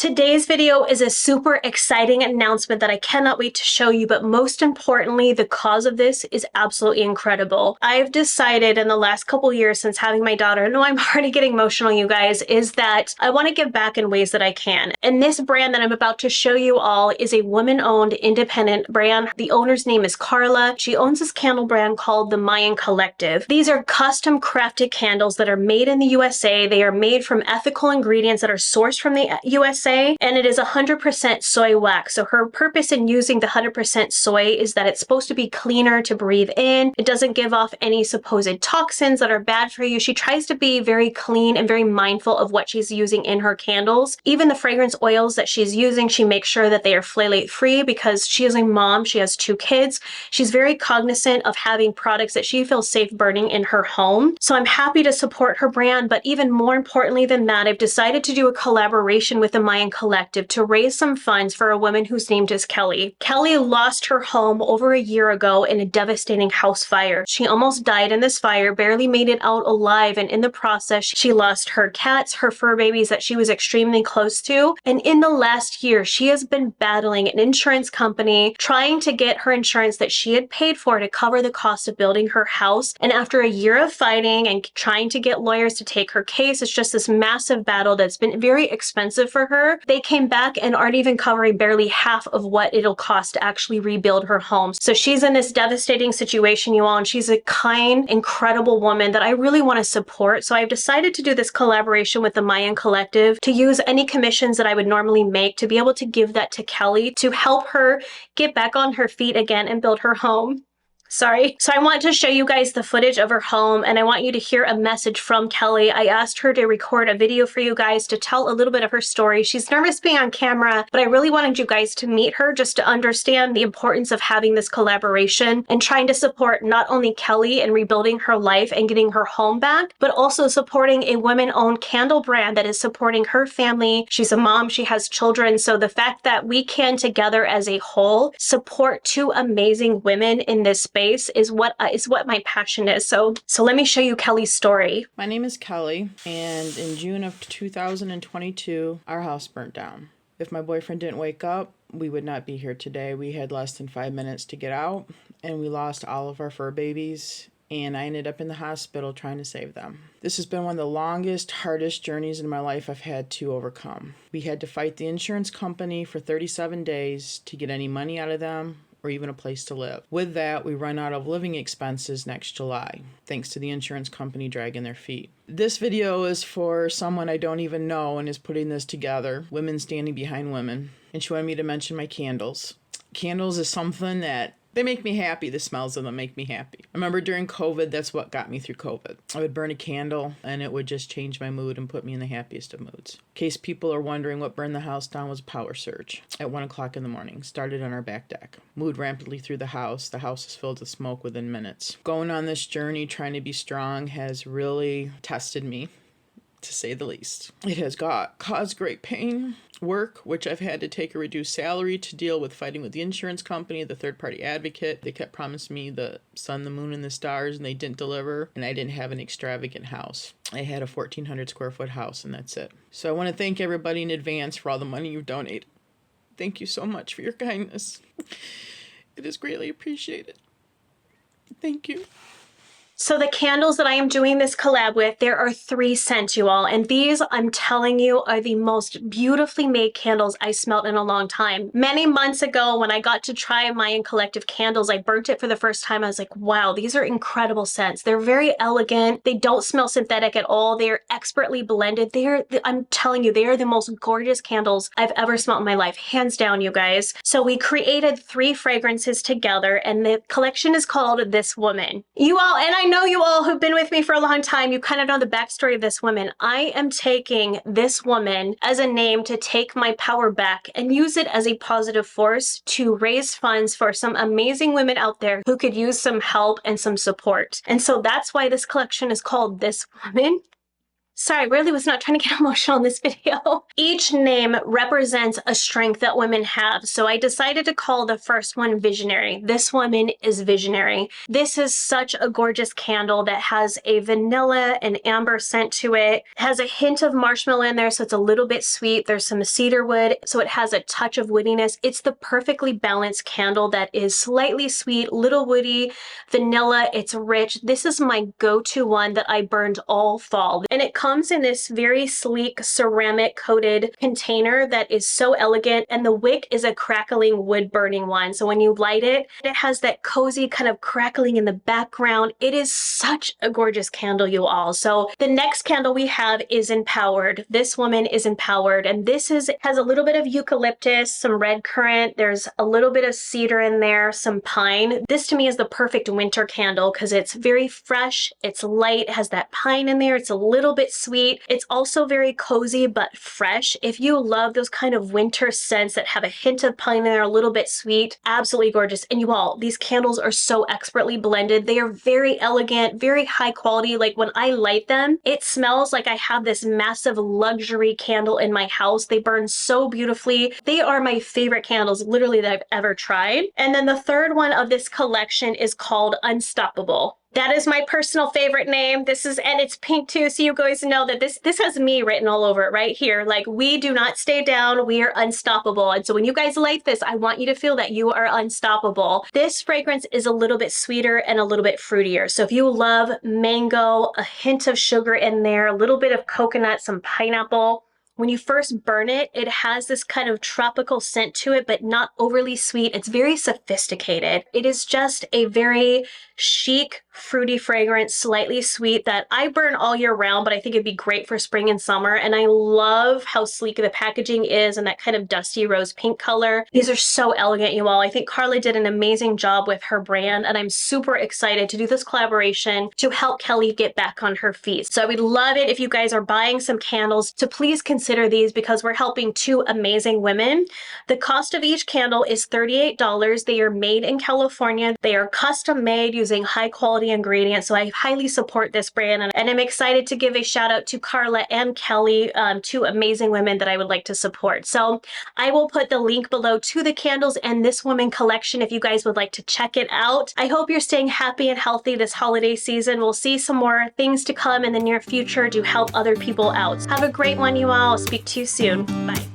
Today's video is a super exciting announcement that I cannot wait to show you, but most importantly, the cause of this is absolutely incredible. I've decided in the last couple years since having my daughter, no, I'm already getting emotional, you guys, is that I want to give back in ways that I can. And this brand that I'm about to show you all is a woman-owned independent brand. The owner's name is Karla. She owns this candle brand called the Mayan Collective. These are custom crafted candles that are made in the USA. They are made from ethical ingredients that are sourced from the USA. And it is 100% soy wax. So her purpose in using the 100% soy is that it's supposed to be cleaner to breathe in. It doesn't give off any supposed toxins that are bad for you. She tries to be very clean and very mindful of what she's using in her candles. Even the fragrance oils that she's using, she makes sure that they are phthalate free because she is a mom. She has 2 kids. She's very cognizant of having products that she feels safe burning in her home. So I'm happy to support her brand, but even more importantly than that, I've decided to do a collaboration with the Mayan Collective to raise some funds for a woman whose name is Kellee. Kellee lost her home over a year ago in a devastating house fire. She almost died in this fire, barely made it out alive, and in the process, she lost her cats, her fur babies that she was extremely close to. And in the last year, she has been battling an insurance company, trying to get her insurance that she had paid for to cover the cost of building her house. And after a year of fighting and trying to get lawyers to take her case, it's just this massive battle that's been very expensive for her. They came back and aren't even covering barely half of what it'll cost to actually rebuild her home. So she's in this devastating situation, you all, and she's a kind, incredible woman that I really want to support. So I've decided to do this collaboration with the Mayan Collective to use any commissions that I would normally make to be able to give that to Kellee to help her get back on her feet again and build her home. Sorry. So I want to show you guys the footage of her home, and I want you to hear a message from Kellee. I asked her to record a video for you guys to tell a little bit of her story. She's nervous being on camera, but I really wanted you guys to meet her just to understand the importance of having this collaboration and trying to support not only Kellee in rebuilding her life and getting her home back, but also supporting a women-owned candle brand that is supporting her family. She's a mom, she has children, so the fact that we can together as a whole support 2 amazing women in this space is what my passion is. So let me show you Kellee's story. My name is Kellee, and in June of 2022, our house burnt down. If my boyfriend didn't wake up, we would not be here today. We had less than 5 minutes to get out, and we lost all of our fur babies, and I ended up in the hospital trying to save them. This has been one of the longest, hardest journeys in my life I've had to overcome. We had to fight the insurance company for 37 days to get any money out of them, or even a place to live. With that, we run out of living expenses next July, thanks to the insurance company dragging their feet. This video is for someone I don't even know and is putting this together, women standing behind women. And she wanted me to mention my candles. Candles is something that they make me happy. The smells of them make me happy. I remember during COVID, that's what got me through COVID. I would burn a candle and it would just change my mood and put me in the happiest of moods. In case people are wondering what burned the house down, was a power surge at 1 o'clock in the morning. Started on our back deck. Moved rapidly through the house. The house is filled with smoke within minutes. Going on this journey, trying to be strong, has really tested me, to say the least. It has caused great pain, work, which I've had to take a reduced salary to deal with fighting with the insurance company, the third-party advocate. They kept promising me the sun, the moon, and the stars, and they didn't deliver, and I didn't have an extravagant house. I had a 1,400 square foot house, and that's it. So I want to thank everybody in advance for all the money you've donated. Thank you so much for your kindness. It is greatly appreciated. Thank you. So the candles that I am doing this collab with, there are 3 scents, you all. And these, I'm telling you, are the most beautifully made candles I smelled in a long time. Many months ago, when I got to try Mayan Collective candles, I burnt it for the first time. I was like, wow, these are incredible scents. They're very elegant. They don't smell synthetic at all. They're expertly blended. I'm telling you, they are the most gorgeous candles I've ever smelled in my life. Hands down, you guys. So we created 3 fragrances together, and the collection is called This Woman. You all, and I know you all who've been with me for a long time, you kind of know the backstory of this woman. I am taking this woman as a name to take my power back and use it as a positive force to raise funds for some amazing women out there who could use some help and some support. And so that's why this collection is called This Woman. Sorry, I really was not trying to get emotional in this video. Each name represents a strength that women have. So I decided to call the first one Visionary. This woman is visionary. This is such a gorgeous candle that has a vanilla and amber scent to it. It has a hint of marshmallow in there, so it's a little bit sweet. There's some cedar wood, so it has a touch of woodiness. It's the perfectly balanced candle that is slightly sweet, little woody, vanilla. It's rich. This is my go-to one that I burned all fall. And it comes in this very sleek ceramic coated container that is so elegant, and the wick is a crackling wood burning one. So when you light it, it has that cozy kind of crackling in the background. It is such a gorgeous candle, you all. So the next candle we have is Empowered. This woman is empowered, and this has a little bit of eucalyptus, some red currant, there's a little bit of cedar in there, some pine. This to me is the perfect winter candle because it's very fresh, it's light, it has that pine in there, it's a little bit sweet. It's also very cozy but fresh. If you love those kind of winter scents that have a hint of pine in there, a little bit sweet, absolutely gorgeous. And you all, these candles are so expertly blended. They are very elegant, very high quality. Like when I light them, it smells like I have this massive luxury candle in my house. They burn so beautifully. They are my favorite candles literally that I've ever tried. And then the third one of this collection is called Unstoppable. That is my personal favorite name. And it's pink too, so you guys know that this has me written all over it right here. Like, we do not stay down, we are unstoppable. And so when you guys light this, I want you to feel that you are unstoppable. This fragrance is a little bit sweeter and a little bit fruitier. So if you love mango, a hint of sugar in there, a little bit of coconut, some pineapple, when you first burn it, it has this kind of tropical scent to it, but not overly sweet. It's very sophisticated. It is just a very chic, fruity fragrance, slightly sweet that I burn all year round, but I think it'd be great for spring and summer. And I love how sleek the packaging is and that kind of dusty rose pink color. These are so elegant, you all. I think Karla did an amazing job with her brand, and I'm super excited to do this collaboration to help Kellee get back on her feet. So I would love it if you guys are buying some candles to please consider these, because we're helping two amazing women. The cost of each candle is $38. They are made in California. They are custom made using high quality ingredients. So I highly support this brand, and I'm excited to give a shout out to Karla and Kellee, two amazing women that I would like to support. So I will put the link below to the candles and this woman collection if you guys would like to check it out. I hope you're staying happy and healthy this holiday season. We'll see some more things to come in the near future to help other people out. Have a great one, you all. I'll speak to you soon. Bye.